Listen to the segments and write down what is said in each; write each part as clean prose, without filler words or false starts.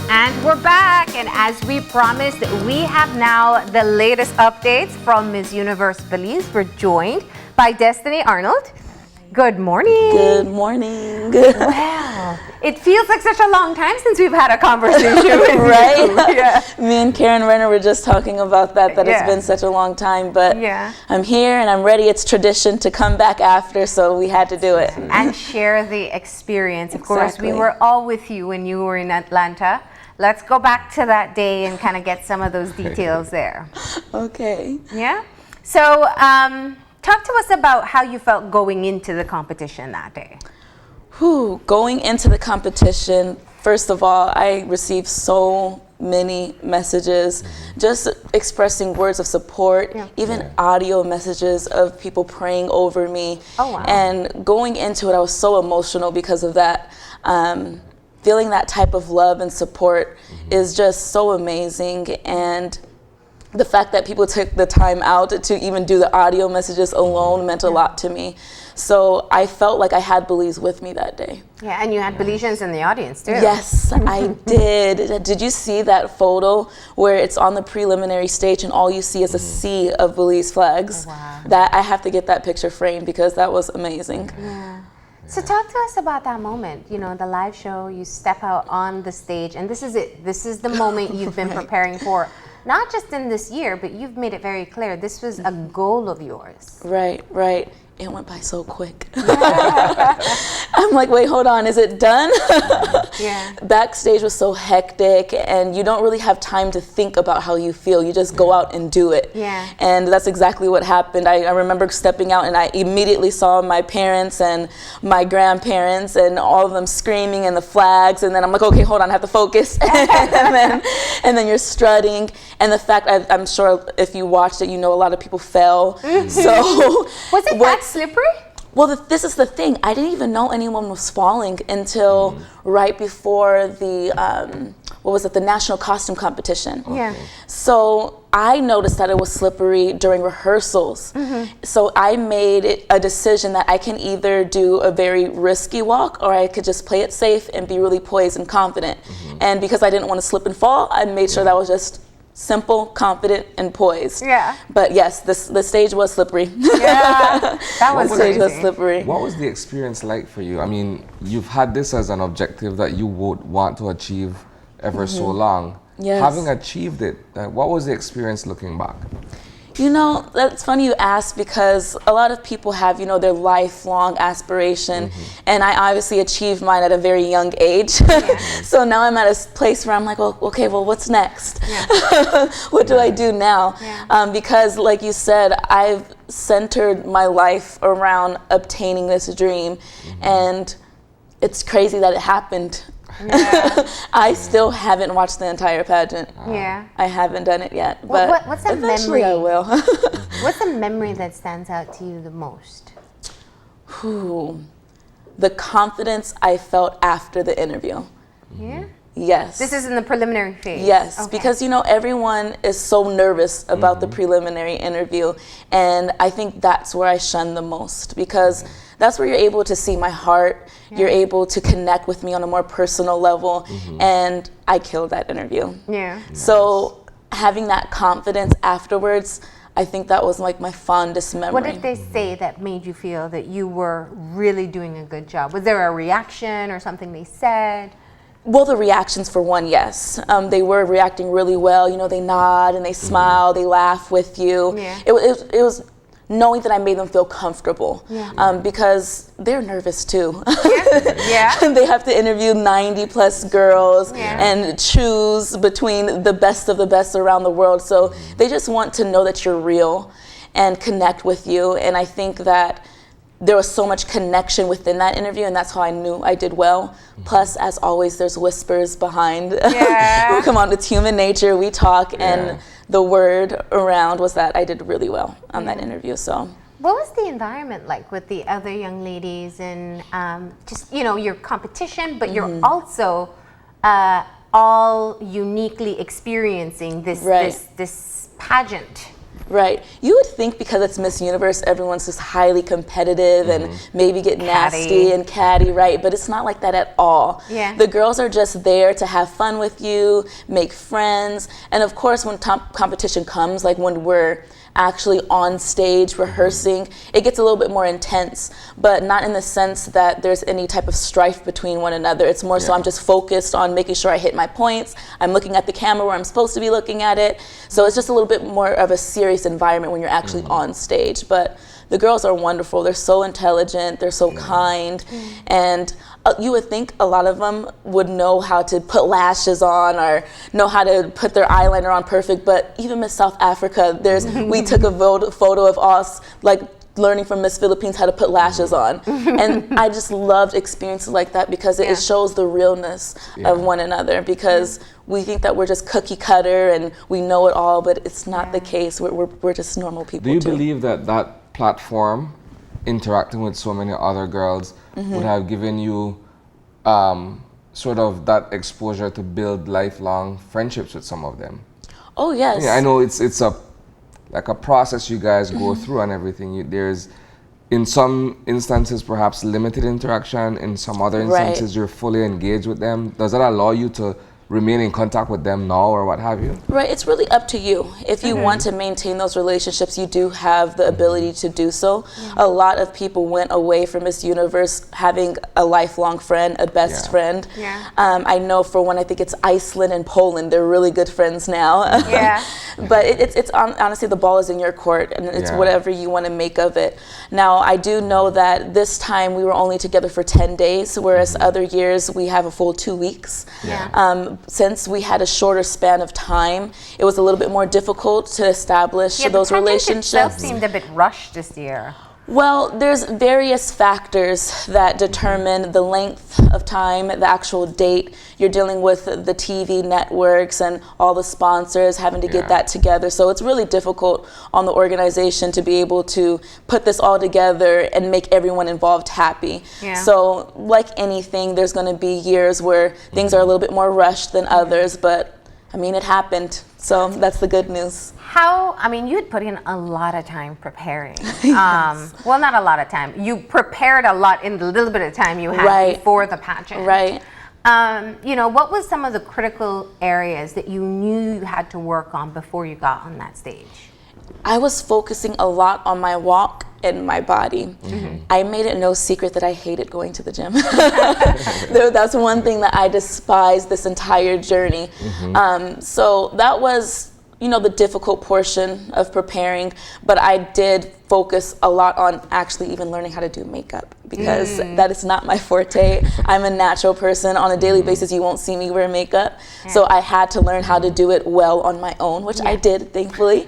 And we're back, and as we promised, we have now the latest updates from Miss Universe Belize. We're joined by Destinee Arnold. Good morning. Good morning. Wow, it feels like such a long time since we've had a conversation with right? you. Yeah. Me and Karen Renner were just talking about that it's been such a long time, but I'm here and I'm ready. It's tradition to come back after, so we had to do it. And share the experience. Of course, we were all with you when you were in Atlanta. Let's go back to that day and kind of get some of those details there. Okay. Yeah? So, talk to us about how you felt going into the competition that day. Going into the competition, first of all, I received so many messages, just expressing words of support, even audio messages of people praying over me. Oh, wow. And going into it, I was so emotional because of that. Feeling that type of love and support is just so amazing, and the fact that people took the time out to even do the audio messages alone meant a lot to me. So I felt like I had Belize with me that day. Yeah, and you had Belizeans in the audience too. Yes, I did. Did you see that photo where it's on the preliminary stage and all you see is a sea of Belize flags? Oh, wow. That I have to get that picture framed because that was amazing. Yeah. So talk to us about that moment, you know, the live show, you step out on the stage, and this is it. This is the moment you've been preparing for, not just in this year, but you've made it very clear. This was a goal of yours. Right. It went by so quick. I'm like, wait, hold on, is it done? Backstage was so hectic, and you don't really have time to think about how you feel. You just go out and do it. Yeah. And that's exactly what happened. I remember stepping out, and I immediately saw my parents and my grandparents and all of them screaming and the flags. And then I'm like, okay, hold on, I have to focus. and then you're strutting. And the fact, I'm sure if you watched it, you know a lot of people fell. So was it that slippery? Well, this is the thing. I didn't even know anyone was falling until right before the, the national costume competition. Yeah. So I noticed that it was slippery during rehearsals. So I made it a decision that I can either do a very risky walk or I could just play it safe and be really poised and confident. And because I didn't want to slip and fall, I made sure that was just simple, confident, and poised. Yeah. But yes, the stage was slippery. Yeah, that was the stage was slippery. What was the experience like for you? I mean, you've had this as an objective that you would want to achieve ever so long. Yes. Having achieved it, what was the experience looking back? You know, that's funny you ask because a lot of people have, their lifelong aspiration. And I obviously achieved mine at a very young age. So now I'm at a place where I'm like, well, okay, well, what's next? What do I do now? Because like you said, I've centered my life around obtaining this dream. And it's crazy that it happened. I still haven't watched the entire pageant. I haven't done it yet, but what's a eventually memory? I will. What's a memory that stands out to you the most? The confidence I felt after the interview. Yes. This is in the preliminary phase. Yes, because everyone is so nervous about the preliminary interview, and I think that's where I shun the most because that's where you're able to see my heart. You're able to connect with me on a more personal level, and I killed that interview. So having that confidence afterwards, I think that was like my fondest memory. What did they say that made you feel that you were really doing a good job? Was there a reaction or something they said? Well, the reactions for one, yes. They were reacting really well. They nod and they smile, they laugh with you. It was knowing that I made them feel comfortable because they're nervous too. They have to interview 90 plus girls and choose between the best of the best around the world. So they just want to know that you're real and connect with you. And I think that there was so much connection within that interview, and that's how I knew I did well. Plus, as always, there's whispers behind. Come on, it's human nature. We talk, and the word around was that I did really well on that interview. So, what was the environment like with the other young ladies and just your competition, but you're also all uniquely experiencing this pageant? Right. You would think because it's Miss Universe, everyone's just highly competitive and maybe get nasty and catty, right? But it's not like that at all. Yeah. The girls are just there to have fun with you, make friends. And of course, when competition comes, like when we're actually on stage rehearsing, it gets a little bit more intense, but not in the sense that there's any type of strife between one another. It's more so I'm just focused on making sure I hit my points. I'm looking at the camera where I'm supposed to be looking at it. So it's just a little bit more of a serious environment when you're actually on stage. But the girls are wonderful. They're so intelligent. They're so kind. And you would think a lot of them would know how to put lashes on or know how to put their eyeliner on perfect. But even Miss South Africa, we took a photo of us like learning from Miss Philippines how to put lashes on. And I just loved experiences like that because it shows the realness of one another, because we think that we're just cookie cutter and we know it all, but it's not the case. We're just normal people. Do you believe that that platform, interacting with so many other girls, would have given you sort of that exposure to build lifelong friendships with some of them? Oh, yes. Yeah, I know it's a process you guys go through and everything. There's, in some instances, perhaps limited interaction. In some other instances, you're fully engaged with them. Does that allow you to remain in contact with them now or what have you? Right, it's really up to you. If you want to maintain those relationships, you do have the ability to do so. A lot of people went away from Miss Universe having a lifelong friend, a best friend. I know for one, I think it's Iceland and Poland. They're really good friends now. But it's honestly, the ball is in your court, and it's whatever you want to make of it. Now, I do know that this time we were only together for 10 days, whereas other years we have a full 2 weeks. Since we had a shorter span of time, it was a little bit more difficult to establish those relationships. It seemed a bit rushed this year. Well, there's various factors that determine the length of time, the actual date. You're dealing with the TV networks and all the sponsors having to get that together. So it's really difficult on the organization to be able to put this all together and make everyone involved happy. So like anything, there's going to be years where things are a little bit more rushed than others, but I mean, it happened. So that's the good news. You'd put in a lot of time preparing. Well, not a lot of time. You prepared a lot in the little bit of time you had before the pageant. Right. What was some of the critical areas that you knew you had to work on before you got on that stage? I was focusing a lot on my walk and my body. I made it no secret that I hated going to the gym. That's one thing that I despised this entire journey. So that was, the difficult portion of preparing, but I did focus a lot on actually even learning how to do makeup, because that is not my forte. I'm a natural person. On a daily basis, you won't see me wear makeup. So I had to learn how to do it well on my own, which I did, thankfully.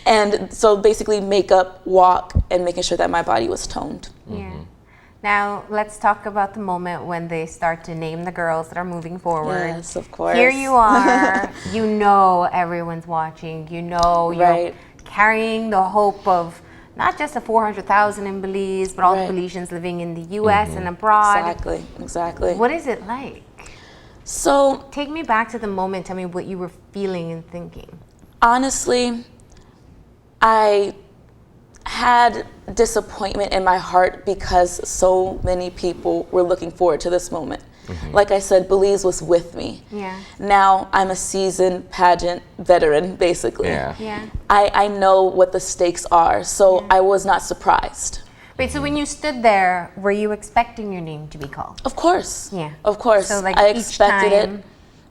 And so basically makeup, walk, and making sure that my body was toned. Now, let's talk about the moment when they start to name the girls that are moving forward. Yes, of course. Here you are. Everyone's watching. You're carrying the hope of not just the 400,000 in Belize, but all the Belizeans living in the U.S. and abroad. Exactly. What is it like? So, take me back to the moment. Tell me what you were feeling and thinking. Honestly, I had disappointment in my heart because so many people were looking forward to this moment. Like I said, Belize was with me. Now I'm a seasoned pageant veteran, basically. I know what the stakes are, so I was not surprised. Wait, so when you stood there, were you expecting your name to be called? Of course. Yeah. Of course. So like I expected it.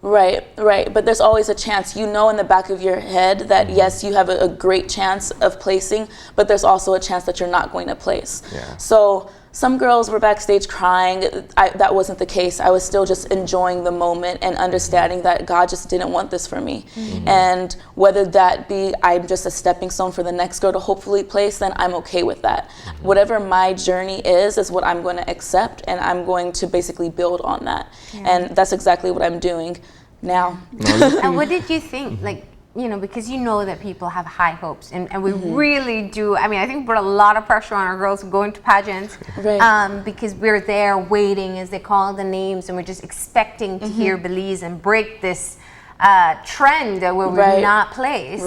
Right. But there's always a chance. In the back of your head that yes, you have a great chance of placing, but there's also a chance that you're not going to place. So some girls were backstage crying. That wasn't the case. I was still just enjoying the moment and understanding that God just didn't want this for me. And whether that be I'm just a stepping stone for the next girl to hopefully place, then I'm okay with that. Whatever my journey is what I'm going to accept, and I'm going to basically build on that. And that's exactly what I'm doing now. And what did you think? Because that people have high hopes, and we really do. I think we put a lot of pressure on our girls going to pageants, because we're there waiting as they call the names, and we're just expecting to hear Belize and break this trend where we're not placed.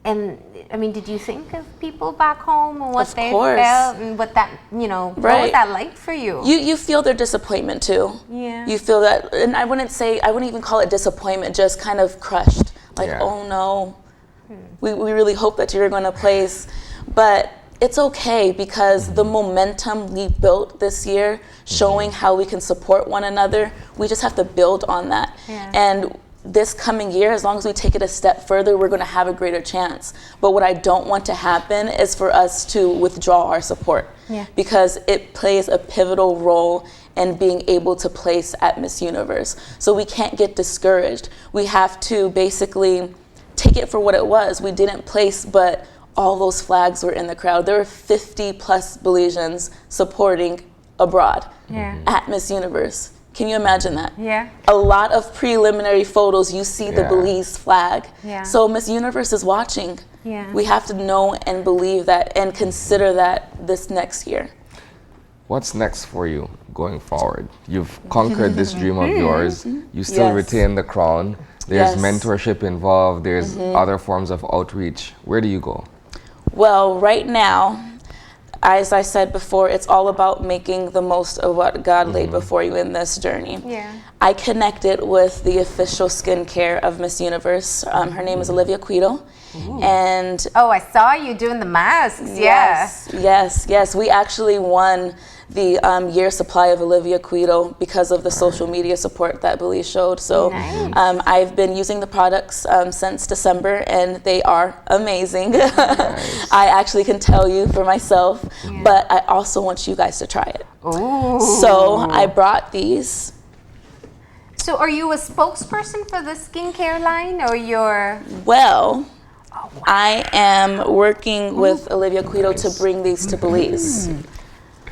And I mean, did you think of people back home and what Of they course. felt and what that, you know, what was Right. that like for you? You feel their disappointment too. Yeah. You feel that, and I wouldn't even call it disappointment, just kind of crushed. Like, Yeah. oh no, we really hope that you're going to place. But it's okay, because the momentum we built this year, showing how we can support one another, we just have to build on that. Yeah. And this coming year, as long as we take it a step further, we're going to have a greater chance. But what I don't want to happen is for us to withdraw our support, Yeah. because it plays a pivotal role in being able to place at Miss Universe. So we can't get discouraged. We have to basically take it for what it was. We didn't place, but all those flags were in the crowd. There were 50 plus Belizeans supporting abroad Yeah. at Miss Universe. Can you imagine that? Yeah. A lot of preliminary photos, you see the Yeah. Belize flag. Yeah. So Miss Universe is watching. Yeah. We have to know and believe that and consider that this next year. What's next for you going forward? You've conquered this dream of yours. You still Yes. retain the crown. There's Yes. mentorship involved. There's other forms of outreach. Where do you go? Well, right now, as I said before, it's all about making the most of what God laid before you in this journey. Yeah. I connected with the official skincare of Miss Universe. Her name is Olivia Quido. And Oh, I saw you doing the masks. Yeah. yes. We actually won the year supply of Olivia Quido because of the social media support that Belize showed. So Nice. I've been using the products since December, and they are amazing. I actually can tell you for myself, but I also want you guys to try it. Ooh. So I brought these. So are you a spokesperson for the skincare line, or you're? Well, I am working with Olivia Quido to bring these to Belize.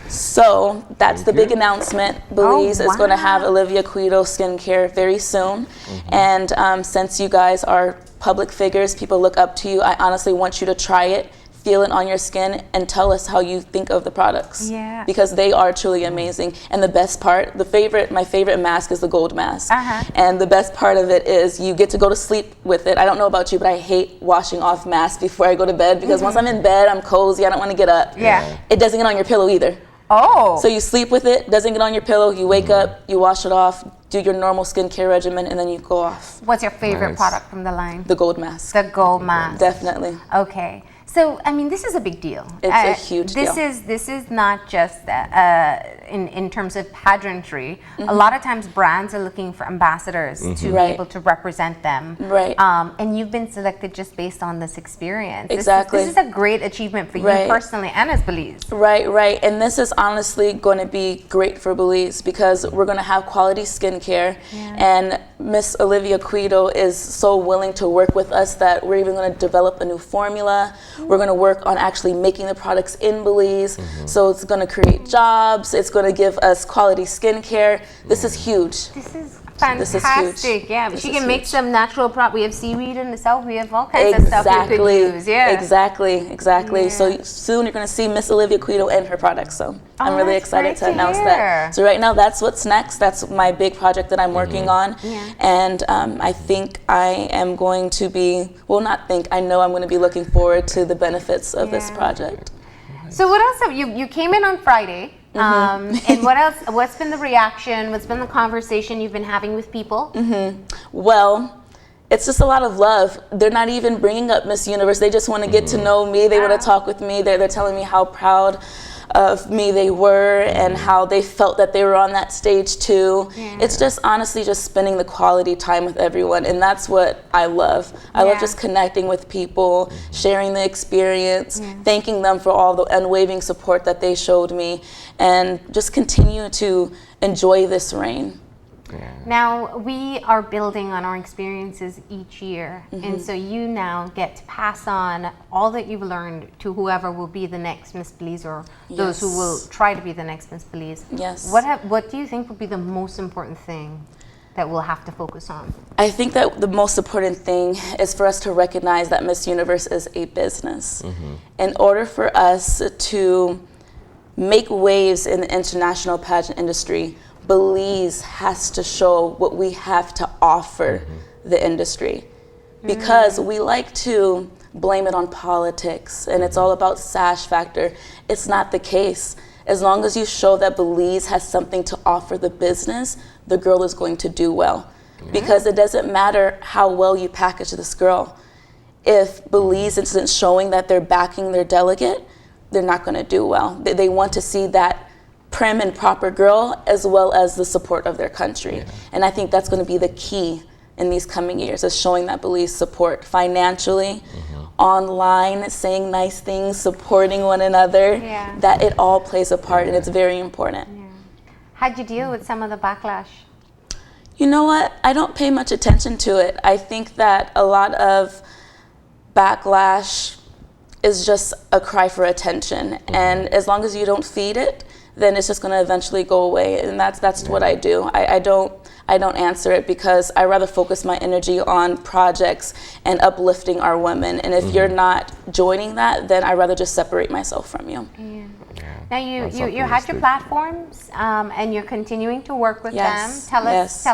So that's the big announcement. Belize is going to have wow. Olivia Quido Skincare very soon. And since you guys are public figures, people look up to you, I honestly want you to try it, feel it on your skin, and tell us how you think of the products. Yeah. Because they are truly amazing. And the best part, my favorite mask is the gold mask. And the best part of it is you get to go to sleep with it. I don't know about you, but I hate washing off masks before I go to bed, because once I'm in bed, I'm cozy, I don't want to get up. Yeah. It doesn't get on your pillow either. Oh. So you sleep with it, doesn't get on your pillow, you wake up, you wash it off, do your normal skincare regimen, and then you go off. What's your favorite Nice. product from the line? The gold mask. The gold mask. Definitely. Okay. So, I mean, this is a big deal. It's a huge deal. This is not just in terms of pageantry. A lot of times brands are looking for ambassadors to be Right. able to represent them. Right. And you've been selected just based on this experience. Exactly. This is a great achievement for Right. you personally and as Belize. Right. And this is honestly going to be great for Belize, because we're going to have quality skincare. And Miss Olivia Quido is so willing to work with us that we're even going to develop a new formula. We're going to work on actually making the products in Belize. So it's going to create jobs. It's going to give us quality skincare. This is huge. This is This is huge. fantastic. Yeah, This she is can make huge. some natural We have seaweed in the south. We have all kinds of stuff you could use. Yeah. Exactly. So soon you're going to see Miss Olivia Quido and her products. So I'm really that's excited great to to announce hear. that. So right now, that's what's next. That's my big project that I'm working on. And I think I am going to be, I know I'm going to be looking forward to the benefits of this project. So what else have you came in on Friday? And what else? What's been the reaction? What's been the conversation you've been having with people? Well, it's just a lot of love. They're not even bringing up Miss Universe. They just want to get to know me. They want to talk with me. They're telling me how proud of me they were and how they felt that they were on that stage too. It's just honestly just spending the quality time with everyone, and that's what I love. I love just connecting with people, sharing the experience, thanking them for all the unwavering support that they showed me, and just continue to enjoy this reign. Now, we are building on our experiences each year. And so you now get to pass on all that you've learned to whoever will be the next Miss Belize, or those who will try to be the next Miss Belize. Yes. What do you think would be the most important thing that we'll have to focus on? I think that the most important thing is for us to recognize that Miss Universe is a business. In order for us to make waves in the international pageant industry, Belize has to show what we have to offer the industry, because we like to blame it on politics and it's all about sash factor. It's not the case. As long as you show that Belize has something to offer the business, the girl is going to do well. Because it doesn't matter how well you package this girl. If Belize isn't showing that they're backing their delegate, they're not going to do well. They want to see that prim and proper girl as well as the support of their country. And I think that's going to be the key in these coming years, is showing that Belize support financially, online, saying nice things, supporting one another, that it all plays a part and it's very important. How'd you deal with some of the backlash? You know what? I don't pay much attention to it. I think that a lot of backlash is just a cry for attention. And as long as you don't feed it, then it's just going to eventually go away. And that's what I do. I don't answer it, because I rather focus my energy on projects and uplifting our women. And if you're not joining that, then I'd rather just separate myself from you. Now you had your platforms, and you're continuing to work with them. Tell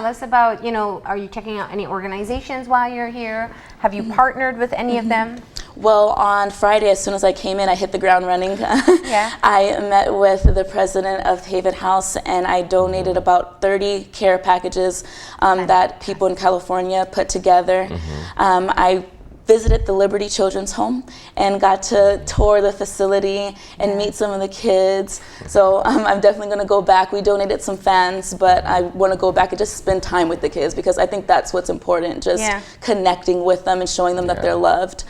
us about, are you checking out any organizations while you're here? Have you partnered with any of them? Well, on Friday, as soon as I came in, I hit the ground running. I met with the president of Haven House, and I donated about 30 care packages that people in California put together. I visited the Liberty Children's Home and got to tour the facility and meet some of the kids. So I'm definitely going to go back. We donated some fans, but I want to go back and just spend time with the kids, because I think that's what's important, just connecting with them and showing them that they're loved.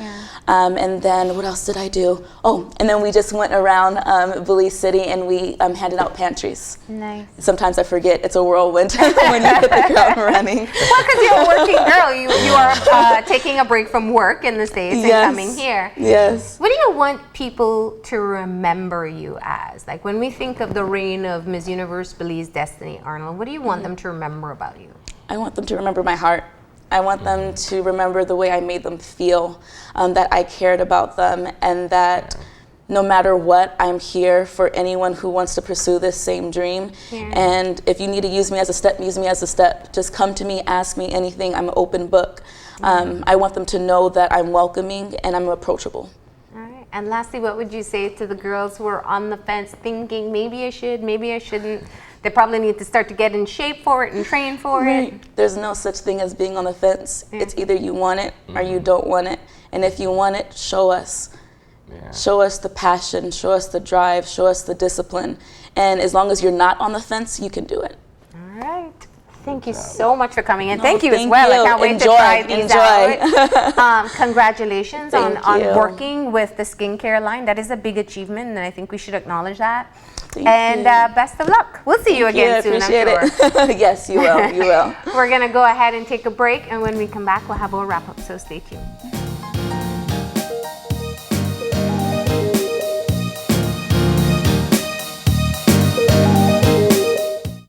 And then what else did I do? Oh, and then we just went around Belize City and we handed out pantries. Nice. Sometimes I forget it's a whirlwind when you hit the ground running. Well, because you're a working girl. You are taking a break from work in the States and coming here. Yes. What do you want people to remember you as? Like, when we think of the reign of Miss Universe Belize Destinee Arnold, what do you want them to remember about you? I want them to remember my heart. I want them to remember the way I made them feel, that I cared about them, and that no matter what, I'm here for anyone who wants to pursue this same dream. And if you need to use me as a step, use me as a step. Just come to me, ask me anything. I'm an open book. I want them to know that I'm welcoming and I'm approachable. All right. And lastly, what would you say to the girls who are on the fence thinking, maybe I should, maybe I shouldn't? They probably need to start to get in shape for it and train for it. There's no such thing as being on the fence. It's either you want it or you don't want it. And if you want it, show us. Show us the passion, show us the drive, show us the discipline. And as long as you're not on the fence, you can do it. All right. Thank you so much for coming in. Thank you as well. I can't wait to try these out. Congratulations on working with the skincare line. That is a big achievement, and I think we should acknowledge that. Thank you. Best of luck. We'll see you again soon, I'm sure. Yes, you will. You will. We're going to go ahead and take a break, and when we come back, we'll have a wrap-up, so stay tuned.